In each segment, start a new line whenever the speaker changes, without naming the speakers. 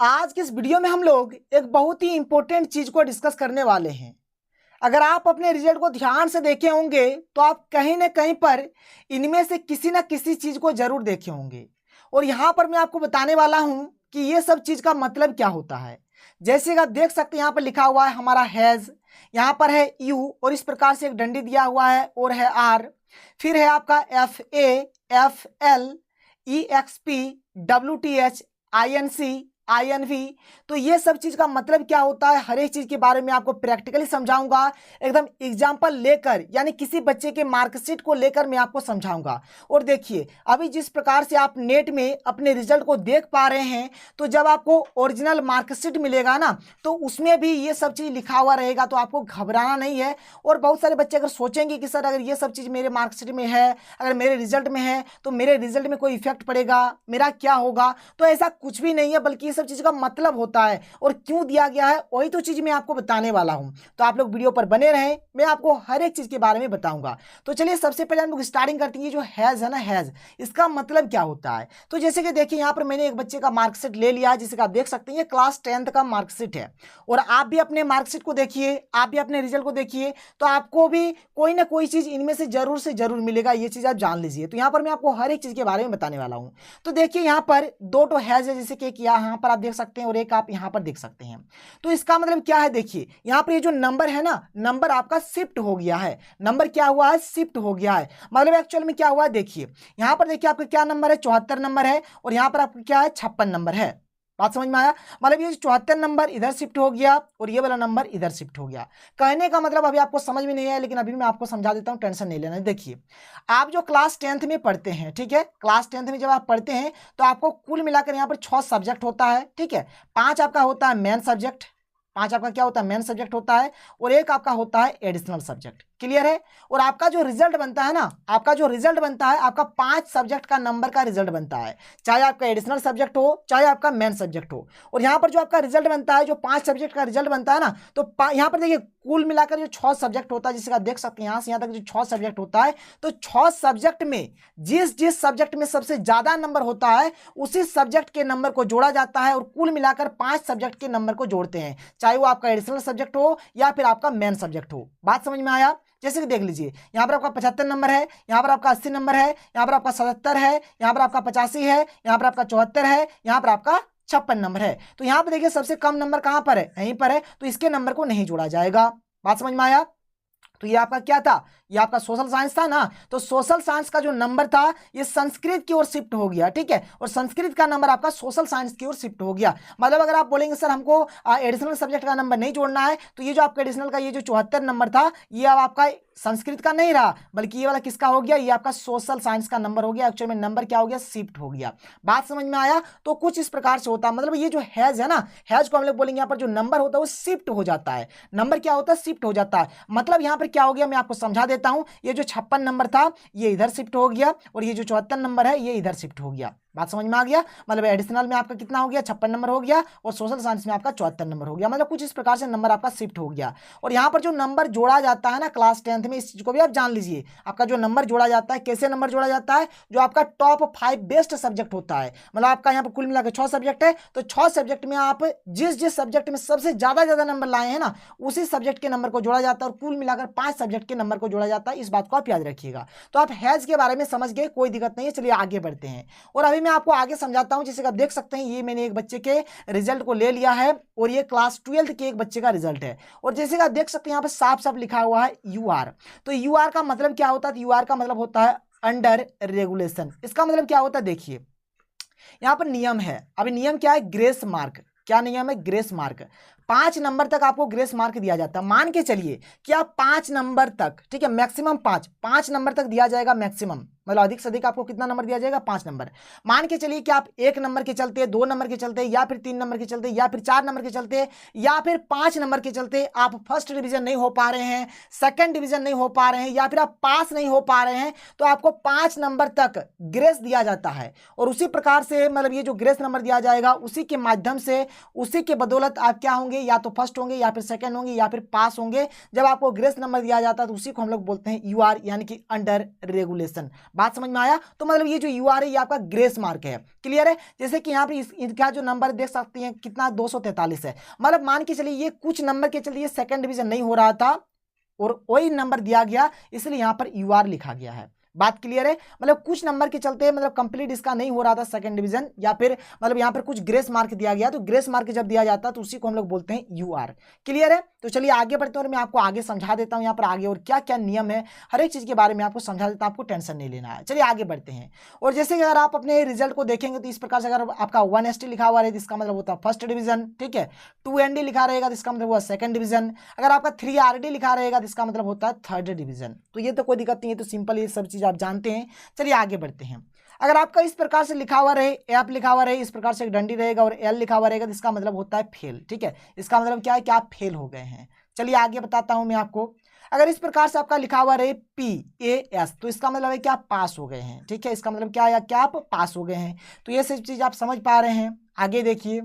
आज की इस वीडियो में हम लोग एक बहुत ही इंपॉर्टेंट चीज को डिस्कस करने वाले हैं। अगर आप अपने रिजल्ट को ध्यान से देखे होंगे तो आप कहीं ना कहीं पर इनमें से किसी ना किसी चीज को जरूर देखे होंगे। और यहाँ पर मैं आपको बताने वाला हूँ कि ये सब चीज का मतलब क्या होता है। जैसे कि आप देख सकते हैं यहाँ पर लिखा हुआ है हमारा हैज, यहाँ पर है यू और इस प्रकार से एक डंडी दिया हुआ है और है आर, फिर है आपका F A, F L, E X P, W T H, I N C, INV। तो ये सब चीज का मतलब क्या होता है, हर एक चीज के बारे में आपको प्रैक्टिकली समझाऊंगा, एकदम एग्जांपल लेकर, यानी किसी बच्चे के मार्कशीट को लेकर मैं आपको समझाऊंगा। और देखिए अभी जिस प्रकार से आप नेट में अपने रिजल्ट को देख पा रहे हैं, तो जब आपको ओरिजिनल मार्कशीट मिलेगा ना, तो उसमें भी ये सब चीज लिखा हुआ रहेगा, तो आपको घबराना नहीं है। और बहुत सारे बच्चे अगर सोचेंगे कि सर अगर ये सब चीज मेरे मार्कशीट में है, अगर मेरे रिजल्ट में है, तो मेरे रिजल्ट में कोई इफेक्ट पड़ेगा, मेरा क्या होगा, तो ऐसा कुछ भी नहीं है, बल्कि सब चीज का मतलब होता है और क्यों दिया गया है वही तो चीज मैं आपको बताने वाला हूं। तो आप लोग वीडियो पर बने रहें, मैं आपको हर एक चीज के बारे में बताऊंगा। तो चलिए सबसे पहले हम लोग स्टार्टिंग करते हैं। जो हैज है ना, हैज इसका मतलब क्या होता है। तो जैसे कि देखिए यहाँ पर मैंने एक बच्चे का मार्कशीट ले लिया, जिसे आप देख सकते हैं ये क्लास 10th का मार्कशीट है। और आप भी अपने मार्कशीट को देखिए, आप भी अपने रिजल्ट को देखिए, तो आपको भी कोई ना कोई चीज इनमें से जरूर मिलेगा, ये चीज आप जान लीजिए। तो यहाँ पर मैं आपको हर एक चीज के बारे में बताने वाला हूँ। तो देखिए यहाँ पर दो तो हैज है, जैसे कि यहाँ पर आप देख सकते हैं और एक आप यहां पर देख सकते हैं। तो इसका मतलब क्या है, देखिए यहां पर ये जो नंबर है ना, नंबर आपका शिफ्ट हो गया है। नंबर क्या हुआ है, शिफ्ट हो गया है। मतलब एक्चुअल में क्या हुआ है, देखिए यहां पर देखिए आपका क्या नंबर है, 74 नंबर है, और यहां पर आपका क्या है, 56 नंबर है। बात समझ में आया। मतलब ये 74 नंबर इधर शिफ्ट हो गया और ये वाला नंबर इधर शिफ्ट हो गया। कहने का मतलब अभी आपको समझ में नहीं आया, लेकिन अभी मैं आपको समझा देता हूं, टेंशन नहीं लेना। देखिए आप जो क्लास 10th में पढ़ते हैं, ठीक है, क्लास 10th में जब आप पढ़ते हैं तो आपको कुल मिलाकर यहाँ पर 6 सब्जेक्ट होता है, ठीक है। 5 आपका होता है मेन सब्जेक्ट, 5 आपका क्या होता है, मेन सब्जेक्ट होता है, और एक आपका होता है एडिशनल सब्जेक्ट। क्लियर है। और आपका जो रिजल्ट बनता है ना, आपका जो रिजल्ट बनता है, आपका 5 सब्जेक्ट का नंबर का रिजल्ट बनता है, चाहे आपका एडिशनल सब्जेक्ट हो, चाहे आपका मेन सब्जेक्ट हो। और यहाँ पर जो आपका रिजल्ट बनता है, जो 5 सब्जेक्ट का रिजल्ट बनता है ना, तो यहाँ पर देखिए कुल मिलाकर जो 6 सब्जेक्ट होता है, जिसका देख सकते हैं यहाँ से यहाँ तक जो 6 सब्जेक्ट होता है, तो 6 सब्जेक्ट में जिस जिस सब्जेक्ट में सबसे ज्यादा नंबर होता है, उसी सब्जेक्ट के नंबर को जोड़ा जाता है, और कुल मिलाकर 5 सब्जेक्ट के नंबर को जोड़ते हैं, चाहे वो आपका एडिशनल सब्जेक्ट हो या फिर आपका मेन सब्जेक्ट हो। बात समझ में आया। जैसे कि देख लीजिए यहाँ पर आपका 75 नंबर है, यहाँ पर आपका 80 नंबर है, यहाँ पर आपका 77 है, यहाँ पर आपका 85 है, यहाँ पर आपका 74 है, यहाँ पर आपका 56 नंबर है। तो यहाँ पर देखिए सबसे कम नंबर कहाँ पर है, यहीं पर है, तो इसके नंबर को नहीं जोड़ा जाएगा। बात समझ में आया। तो ये आपका क्या था, ये आपका सोशल साइंस था ना, तो सोशल साइंस का जो नंबर था ये संस्कृत की ओर शिफ्ट हो गया, ठीक है, और संस्कृत का नंबर आपका सोशल साइंस की ओर शिफ्ट हो गया। मतलब अगर आप बोलेंगे सर हमको एडिशनल सब्जेक्ट का नंबर नहीं जोड़ना है, तो ये जो आपका एडिशनल का ये जो 74 नंबर था, ये अब आपका संस्कृत का नहीं रहा, बल्कि ये वाला किसका हो गया, ये आपका सोशल साइंस का नंबर हो गया। एक्चुअल में नंबर क्या हो गया, शिफ्ट हो गया। बात समझ में आया। तो कुछ इस प्रकार से होता है, मतलब ये जो हैज है ना, हैज को हम लोग बोलेंगे यहाँ पर जो नंबर होता है वो शिफ्ट हो जाता है। नंबर क्या होता है, शिफ्ट हो जाता है। मतलब यहाँ पर क्या हो गया, मैं आपको समझा देता हूं। ये जो 56 नंबर था ये इधर शिफ्ट हो गया, और ये जो 74 नंबर है ये इधर शिफ्ट हो गया। बात समझ में आ गया। मतलब एडिशनल में आपका कितना हो गया, 56 नंबर हो गया, और सोशल साइंस में आपका 74 नंबर हो गया। मतलब कुछ इस प्रकार से नंबर आपका शिफ्ट हो गया। और यहाँ पर जो नंबर जोड़ा जाता है ना क्लास 10th में, इस चीज को भी आप जान लीजिए। आपका जो नंबर जोड़ा जाता है, कैसे नंबर जोड़ा जाता है, जो आपका टॉप 5 बेस्ट सब्जेक्ट होता है। मतलब आपका यहाँ पर कुल मिलाकर 6 सब्जेक्ट है, तो 6 सब्जेक्ट में आप जिस जिस सब्जेक्ट में सबसे ज्यादा नंबर लाए हैं ना, उसी सब्जेक्ट के नंबर को जोड़ा जाता है, और कुल मिलाकर 5 सब्जेक्ट के नंबर को जोड़ा जाता है। इस बात को आप याद रखिएगा। तो आप हैज के बारे में समझ गए, कोई दिक्कत नहीं है। चलिए आगे बढ़ते हैं, और अभी मैं आपको आगे समझाता हूं। जैसे आप देख सकते हैं ये मैंने एक बच्चे के रिजल्ट को ले लिया है, और ये क्लास 12th के एक बच्चे का रिजल्ट है। और जैसे आप देख सकते हैं यहाँ पर साफ साफ लिखा हुआ है यूआर। तो यूआर का मतलब क्या होता है, यूआर का मतलब होता है अंडर रेगुलेशन। इसका मतलब क्या होता है, देखिए यहां पर नियम है। अभी नियम क्या है, ग्रेस मार्क। क्या नियम है, ग्रेस मार्क। 5 नंबर तक आपको ग्रेस मार्क दिया जाता है। मान के चलिए कि आप 5 नंबर तक, ठीक है, मैक्सिमम 5 नंबर तक दिया जाएगा मैक्सिमम। मतलब अधिक से अधिक आपको कितना नंबर दिया जाएगा, 5 नंबर। मान के चलिए कि आप 1 नंबर के चलते, 2 नंबर के चलते, या फिर 3 नंबर के चलते, या फिर 4 नंबर के चलते, या फिर 5 नंबर के चलते आप फर्स्ट डिवीजन नहीं हो पा रहे हैं, सेकंड डिवीजन नहीं हो पा रहे हैं, या फिर आप पास नहीं हो पा रहे हैं, तो आपको 5 नंबर तक ग्रेस दिया जाता है। और उसी प्रकार से मतलब ये जो ग्रेस नंबर दिया जाएगा, उसी के माध्यम से, उसी के बदौलत आप क्या होंगे, या तो फर्स्ट होंगे, या फिर सेकंड होंगे, या फिर पास होंगे। जब आपको ग्रेस नंबर दिया जाता है तो उसी को हम लोग बोलते हैं यूआर, यानी कि अंडर रेगुलेशन। बात समझ में आया? तो मतलब ये जो यू आर है ये आपका ग्रेस मार्क है। क्लियर है? जैसे कि यहाँ पर इनका जो नंबर देख सकते हैं कितना 243 है। मतलब मान के चलिए ये कुछ नंबर के चलिए सेकंड डिवीजन नहीं हो रहा था और वही नंबर दिया गया, इसलिए यहाँ पर यू आर लिखा गया है। बात क्लियर है? मतलब कुछ नंबर के चलते मतलब कंप्लीट इसका नहीं हो रहा था सेकंड डिवीजन, या फिर मतलब यहाँ पर कुछ ग्रेस मार्क दिया गया, तो ग्रेस मार्क जब दिया जाता है तो उसी को हम लोग बोलते हैं यू आर। क्लियर है? तो चलिए आगे बढ़ते हैं और मैं आपको आगे समझा देता हूँ यहाँ पर आगे और क्या क्या नियम है, हर एक चीज के बारे में आपको समझा देता हूँ, आपको टेंशन नहीं लेना है। चलिए आगे बढ़ते हैं। और जैसे कि अगर आप अपने रिजल्ट को देखेंगे तो इस प्रकार से अगर आपका 1ST लिखा हुआ है तो इसका मतलब होता है फर्स्ट डिवीजन, ठीक है। 2ND लिखा रहेगा तो इसका मतलब हुआ सेकंड डिवीजन। अगर आपका 3RD लिखा रहेगा तो इसका मतलब होता है थर्ड डिवीजन। तो ये तो कोई दिक्कत नहीं है, तो सिंपल ये सब चीज आप जानते हैं। चलिए आगे बढ़ते हैं। अगर आपका इस प्रकार से लिखा हुआ रहे, एप लिखा हुआ रहे, इस प्रकार से एक डंडी रहेगा और एल लिखा हुआ रहेगा तो इसका मतलब होता है फेल, ठीक है। इसका मतलब क्या है कि आप फेल हो गए हैं। चलिए आगे बताता हूं मैं आपको। अगर इस प्रकार से आपका लिखा हुआ रहे PAS तो इसका मतलब है कि आप पास हो गए हैं, ठीक है। इसका मतलब क्या है कि आप पास हो गए हैं। तो ये सब चीज आप समझ पा रहे हैं। आगे देखिए,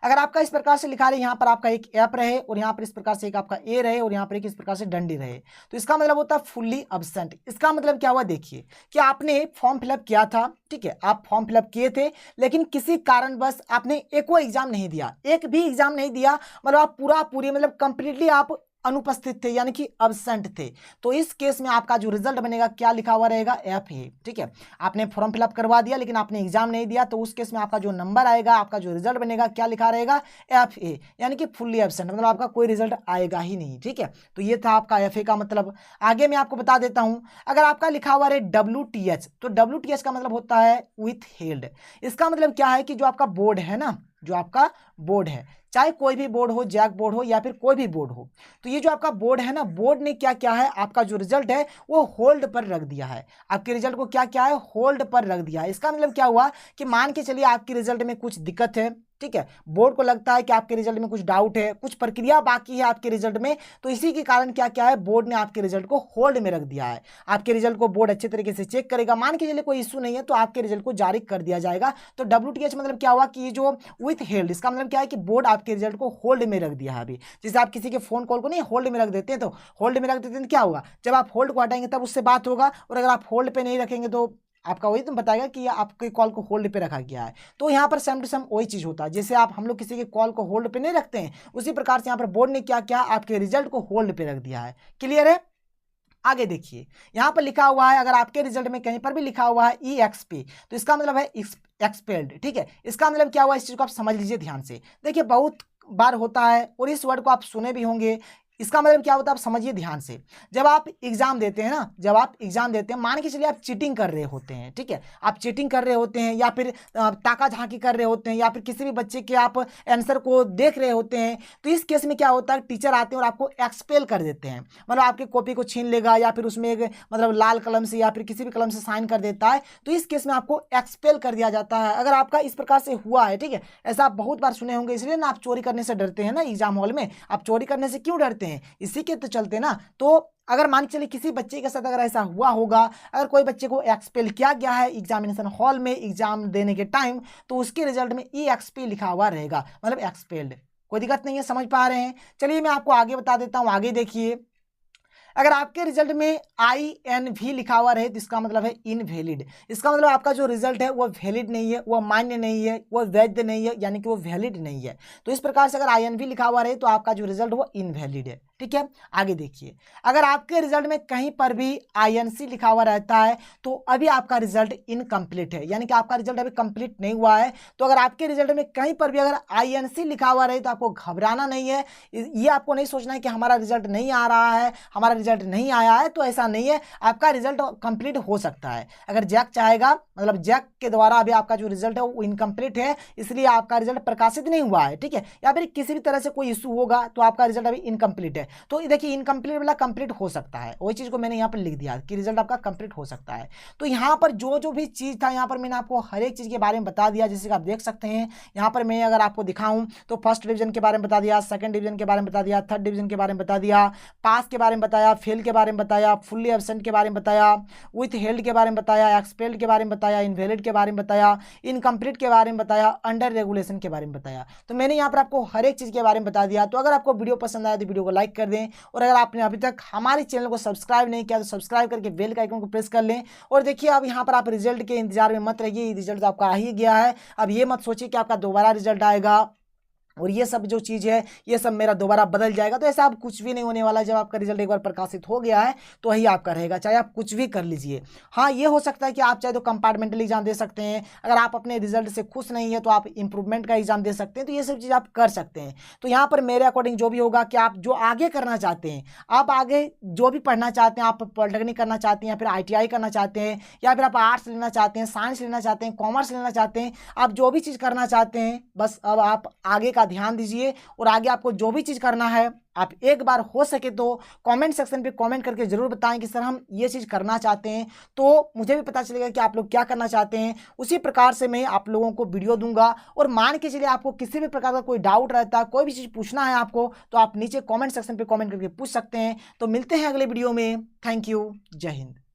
अगर आपका इस प्रकार से लिखा रहे यहाँ पर आपका एक एप रहे और यहाँ पर इस प्रकार से एक आपका ए रहे और यहाँ पर एक इस प्रकार से डंडी रहे तो इसका मतलब होता है फुल्ली अब्सेंट। इसका मतलब क्या हुआ, देखिए कि आपने फॉर्म फिलअप किया था, ठीक है, आप फॉर्म फिलअप किए थे लेकिन किसी कारणवश आपने एक वो एग्जाम नहीं दिया, एक भी एग्जाम नहीं दिया, मतलब आप पूरी मतलब कंप्लीटली आप अनुपस्थित थे यानी कि अब्सेंट थे। तो इस केस में आपका जो रिजल्ट बनेगा क्या लिखा हुआ रहेगा, FA, ठीक है। आपने फॉर्म फिलअप करवा दिया लेकिन आपने एग्जाम नहीं दिया तो उस केस में आपका जो नंबर आएगा, आपका जो रिजल्ट बनेगा क्या लिखा रहेगा, FA, यानी कि फुल्ली एब्सेंट, मतलब आपका कोई रिजल्ट आएगा ही नहीं, ठीक है। तो ये था आपका FA का मतलब। आगे मैं आपको बता देता हूं, अगर आपका लिखा हुआ है WTH तो WTH का मतलब होता है विथ हेल्ड। इसका मतलब क्या है कि जो आपका बोर्ड है ना, जो आपका बोर्ड है, चाहे कोई भी बोर्ड हो, जैक बोर्ड हो या फिर कोई भी बोर्ड हो, तो ये जो आपका बोर्ड है ना, बोर्ड ने क्या क्या है, आपका जो रिजल्ट है वो होल्ड पर रख दिया है। आपके रिजल्ट को क्या क्या है, होल्ड पर रख दिया है। इसका मतलब क्या हुआ कि मान के चलिए आपके रिजल्ट में कुछ दिक्कत है, ठीक है, बोर्ड को लगता है कि आपके रिजल्ट में कुछ डाउट है, कुछ प्रक्रिया बाकी है आपके रिजल्ट में, तो इसी के कारण क्या क्या है, बोर्ड ने आपके रिजल्ट को होल्ड में रख दिया है। आपके रिजल्ट को बोर्ड अच्छे तरीके से चेक करेगा, मान के चलिए कोई इशू नहीं है तो आपके रिजल्ट को जारी कर दिया जाएगा। तो WTH मतलब क्या हुआ कि ये जो विथ हेल्ड, इसका मतलब क्या है कि बोर्ड आपके रिजल्ट को होल्ड में रख दिया है। अभी जैसे आप किसी के फोन कॉल को नहीं होल्ड में रख देते हैं, तो होल्ड में रख देते हैं तो क्या होगा, जब आप होल्ड को हटाएंगे तब उससे बात होगा, और अगर आप होल्ड पे नहीं रखेंगे तो आपका वही तो बताएगा कि आपके कॉल को होल्ड पे रखा गया है। तो यहाँ पर सेम टू सेम वही चीज होता है, जैसे आप हम लोग किसी के कॉल को होल्ड पे नहीं रखते हैं, उसी प्रकार से यहाँ पर बोर्ड ने क्या क्या आपके रिजल्ट को होल्ड पे रख दिया है। क्लियर है? आगे देखिए, यहां पर लिखा हुआ है, अगर आपके रिजल्ट में कहीं पर भी लिखा हुआ है EXP तो इसका मतलब है एक्सपेल्ड, ठीक है। इसका मतलब क्या हुआ, इस चीज को आप समझ लीजिए ध्यान से। देखिए बहुत बार होता है और इस वर्ड को आप सुने भी होंगे। इसका मतलब क्या होता है, आप समझिए ध्यान से। जब आप एग्जाम देते हैं ना, जब आप एग्जाम देते हैं, मान के चलिए आप चीटिंग कर रहे होते हैं, ठीक है, आप चीटिंग कर रहे होते हैं या फिर ताका झांकी कर रहे होते हैं या फिर किसी भी बच्चे के आप आंसर को देख रहे होते हैं, तो इस केस में क्या होता है, टीचर आते हैं और आपको एक्सपेल कर देते हैं, मतलब आपकी कॉपी को छीन लेगा या फिर उसमें एक मतलब लाल कलम से या फिर किसी भी कलम से साइन कर देता है, तो इस केस में आपको एक्सपेल कर दिया जाता है। अगर आपका इस प्रकार से हुआ है, ठीक है, ऐसा आप बहुत बार सुने होंगे, इसलिए ना आप चोरी करने से डरते हैं ना एग्जाम हॉल में। आप चोरी करने से क्यों डरते हैं, इसी के तो चलते ना। तो अगर मान के चलिए किसी बच्चे के साथ अगर ऐसा हुआ होगा, अगर कोई बच्चे को एक्सपेल किया गया है एग्जामिनेशन हॉल में एग्जाम देने के टाइम, तो उसके रिजल्ट में EXP लिखा हुआ रहेगा, मतलब एक्सपेल्ड। कोई दिक्कत नहीं है, समझ पा रहे हैं? चलिए मैं आपको आगे बता देता हूं। आगे देखिए, अगर आपके रिजल्ट में INV लिखा हुआ रहे तो इसका मतलब है इनवैलिड। इसका मतलब आपका जो रिजल्ट है वो वैलिड नहीं है, वो मान्य नहीं है, वो वैध नहीं है, यानी कि वो वैलिड नहीं है। तो इस प्रकार से अगर INV लिखा हुआ रहे तो आपका जो रिजल्ट वो इनवैलिड है, ठीक है। आगे देखिए, अगर आपके रिजल्ट में कहीं पर भी INC लिखा हुआ रहता है तो अभी आपका रिजल्ट इनकम्प्लीट है, यानी कि आपका रिजल्ट अभी कंप्लीट नहीं हुआ है। तो अगर आपके रिजल्ट में कहीं पर भी अगर INC लिखा हुआ रहे तो आपको घबराना नहीं है, ये आपको नहीं सोचना है कि हमारा रिजल्ट नहीं आ रहा है, हमारा रिजल्ट नहीं आया है, तो ऐसा नहीं है, आपका रिजल्ट कंप्लीट हो सकता है। अगर जैक चाहेगा, मतलब जैक के द्वारा अभी आपका जो रिजल्ट है वो इनकम्प्लीट है, इसलिए आपका रिजल्ट प्रकाशित नहीं हुआ है, ठीक है, या फिर किसी भी तरह से कोई इशू होगा तो आपका रिजल्ट अभी इनकम्प्लीट है। तो देखिए इनकम्प्लीट वाला कंप्लीट हो सकता है, वही चीज को मैंने यहाँ पर लिख दिया कि रिजल्ट आपका कंप्लीट हो सकता है। तो यहाँ पर जो जो भी चीज था, यहाँ पर मैंने आपको हर एक चीज के बारे में बता दिया, जैसे कि आप देख सकते हैं यहाँ पर मैं अगर आपको दिखाऊं तो फर्स्ट डिवीजन के बारे में बता दिया, सेकंड डिवीजन के बारे में बता दिया, थर्ड डिवीजन के बारे में बता दिया, पास के बारे में बताया, फेल के बारे में बताया, फुल्ली एब्सेंट के बारे में बताया, विथ हेल्ड के बारे में बताया, एक्सपेल्ड के बारे में बताया, इनवैलिड के बारे में बताया, इनकम्प्लीट के बारे में बताया, अंडर रेगुलेशन के बारे में बताया। तो मैंने यहाँ पर आपको हर एक चीज के बारे में बता दिया। तो अगर आपको वीडियो पसंद आया तो वीडियो को लाइक कर दें, और अगर आपने अभी तक हमारे चैनल को सब्सक्राइब नहीं किया तो सब्सक्राइब करके बेल के आइकन को प्रेस कर लें। और देखिए अब यहाँ पर आप रिजल्ट के इंतजार में मत रहिए, रिजल्ट तो आपका आ ही गया है। अब ये मत सोचिए कि आपका दोबारा रिजल्ट आएगा और ये सब जो चीज़ है ये सब मेरा दोबारा बदल जाएगा, तो ऐसा आप कुछ भी नहीं होने वाला। जब आपका रिजल्ट एक बार प्रकाशित हो गया है तो वही आपका रहेगा, चाहे आप कुछ भी कर लीजिए। हाँ, ये हो सकता है कि आप चाहे तो कंपार्टमेंटल एग्जाम दे सकते हैं, अगर आप अपने रिजल्ट से खुश नहीं है तो आप इंप्रूवमेंट का एग्जाम दे सकते हैं, तो ये सब चीज़ आप कर सकते हैं। तो यहाँ पर मेरे अकॉर्डिंग जो भी होगा कि आप जो आगे करना चाहते हैं, आप आगे जो भी पढ़ना चाहते हैं, आप पॉलिटेक्निक करना चाहते हैं या फिर ITI करना चाहते हैं, या फिर आप आर्ट्स लेना चाहते हैं, साइंस लेना चाहते हैं, कॉमर्स लेना चाहते हैं, आप जो भी चीज़ करना चाहते हैं, बस अब आप आगे का ध्यान दीजिए। और आगे आपको जो भी चीज़ करना है आप एक बार हो सके तो कमेंट सेक्शन पे कमेंट करके ज़रूर बताएं कि सर हम ये चीज़ करना चाहते हैं, तो मुझे भी पता चलेगा कि आप लोग क्या करना चाहते हैं। उसी प्रकार से मैं आप लोगों को वीडियो दूंगा। और मान के चलिए आपको किसी भी प्रकार का कोई डाउट रहता है, कोई भी चीज़ पूछना है आपको, तो आप नीचे कॉमेंट सेक्शन पर कॉमेंट करके पूछ सकते हैं। तो मिलते हैं अगले वीडियो में। Thank you. जय हिंद।